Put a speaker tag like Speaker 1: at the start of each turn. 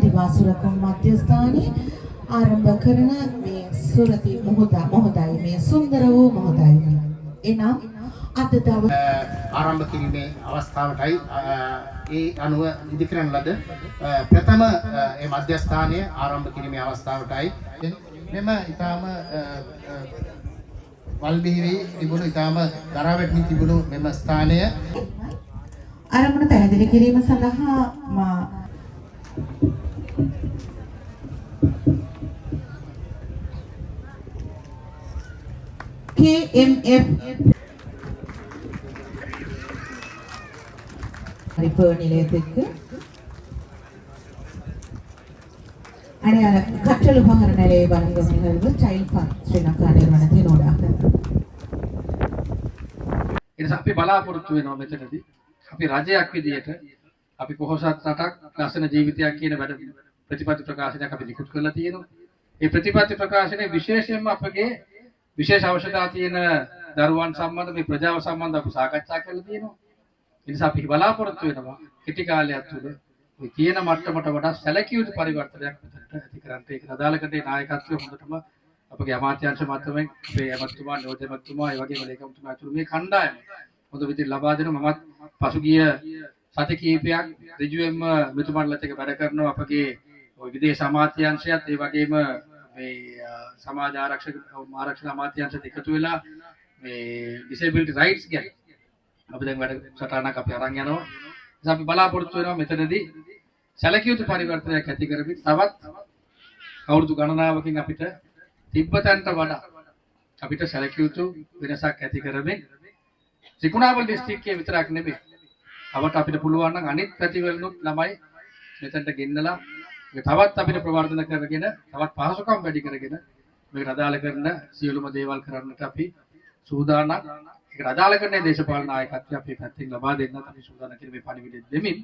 Speaker 1: දිවාසුරකම් මධ්‍යස්ථානයේ ආරම්භ කරන මේ සුරති මොහොතයි මේ සුන්දර වූ මොහොතයි. එනම් අද දවසේ
Speaker 2: ආරම්භ කිරීමේ අවස්ථාවටයි ඒ අනුව ඉදිකරන ලද ප්‍රථම මේ මධ්‍යස්ථානයේ ආරම්භ කිරීමේ අවස්ථාවටයි මෙම ඊටාම වල්බිහිවි තිබුණු ඊටාම දරාවැටි තිබුණු මෙම ස්ථානය
Speaker 1: ආරම්භන පැහැදිලි කිරීම සඳහා මා KMF පරිපූර්ණිලයක අනේ අර කටළු පහර නැලේ වළංගු නිහඬව චයිල්ඩ් පාක් ශ්‍රී ලංකා නිර්මාණය නෝඩා
Speaker 3: එනිසා අපි බලාපොරොත්තු වෙනවා මෙතනදී අපි රජයක් විදියට අපි පොහොසත් රටක් ලස්සන ජීවිතයක් කියන වැඩ ප්‍රතිපත්ති ප්‍රකාශනයක් අපි නිකුත් කරලා තියෙනවා. ඒ ප්‍රතිපත්ති ප්‍රකාශනයේ විශේෂයෙන්ම අපගේ විශේෂ අවශ්‍යතා තියෙන දරුවන් සම්බන්ධ මේ ප්‍රජාව සම්බන්ධ අපි සාකච්ඡා කරලා තියෙනවා. ඒ නිසා අපි බලාපොරොත්තු වෙනවා කෙටි කාලයක් තුළ මේ කියන මට්ටමට වඩා සැලකිය යුතු පරිවර්තනයක් මෙතනට ඇති කරන්න. ඒක අදාළකට නායකත්වය හොඳටම අපගේ අමාත්‍යාංශ මට්ටමින් අපේ ඇමතුමා, නියෝජ්‍ය ඇමතුමා, ඒ වගේම ලේකම්තුමා අතුරු මේ කණ්ඩායම හොඳ විදිහට ලබා දෙනවා. මමත් පසුගිය සති කිහිපයක් ඍජුවෙන්ම මෙතුමාලත් එක්ක වැඩ කරනවා. අපගේ විදේශ අමාත්‍යාංශයත් ඒ වගේම මේ සමාජ ආරක්ෂක අමාත්‍යාංශයත් එකතු වෙලා මේ ඩිසේබිලිටි රයිට්ස් ගැන අපි දැන් වැඩ සටහනක් අපි අරන් යනවා. නිසා අපි බලාපොරොත්තු වෙනවා මෙතනදී සැලකිය යුතු පරිවර්තනයක් ඇති කරමින් තවත් අවුරුදු ගණනාවකින් අපිට තිබ්බතන්ට වඩා අපිට සැලකිය යුතු වෙනසක් ඇති කරමින් ත්‍රිකුණාමල දිස්ත්‍රික්කයේ විතරක් නෙමෙයි තවත් අපිට පුළුවන් නම් අනිත් පැතිවලුත් ළමයි මෙතනට ගෙන්නලා තවත් අපිට ප්‍රවර්ධන කරගෙන තවත් පහසුකම් වැඩි කරගෙන මේකට අදාළ කරන සියලුම දේවල් කරන්නට අපි සූදානම්. ඒකට අදාළ කරන දේශපාලන නායකත්වය අපි පැත්තෙන් ලබා දෙන්නත් අපි සූදානම් කියන මේ පණිවිඩය දෙමින්